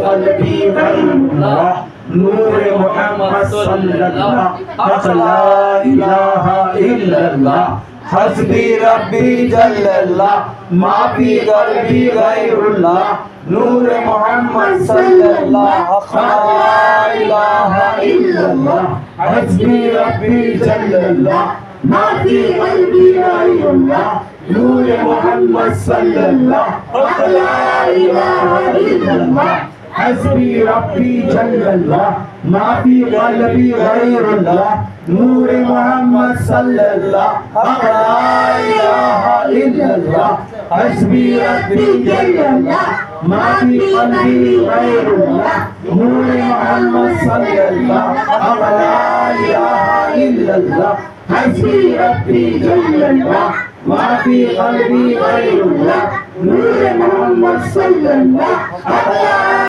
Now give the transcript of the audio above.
قلبي غير الله نور محمد صلى الله لا إله إلا الله حسبي ربي جل الله ما في قلبي غير الله نور محمد صلى الله لا إله إلا الله حسبي ربي جل الله ما في قلبي غير الله نور محمد صلى الله لا إله إلا الله حسبي ربي جل الله ما في قلبي غير الله نور محمد صلى الله لا إله إلا الله حسبي ربي جل الله ما في قلبي غير الله نور محمد صلى الله لا إله إلا الله حسبي ربي جل الله ما في قلبي غير الله نور محمد صلى الله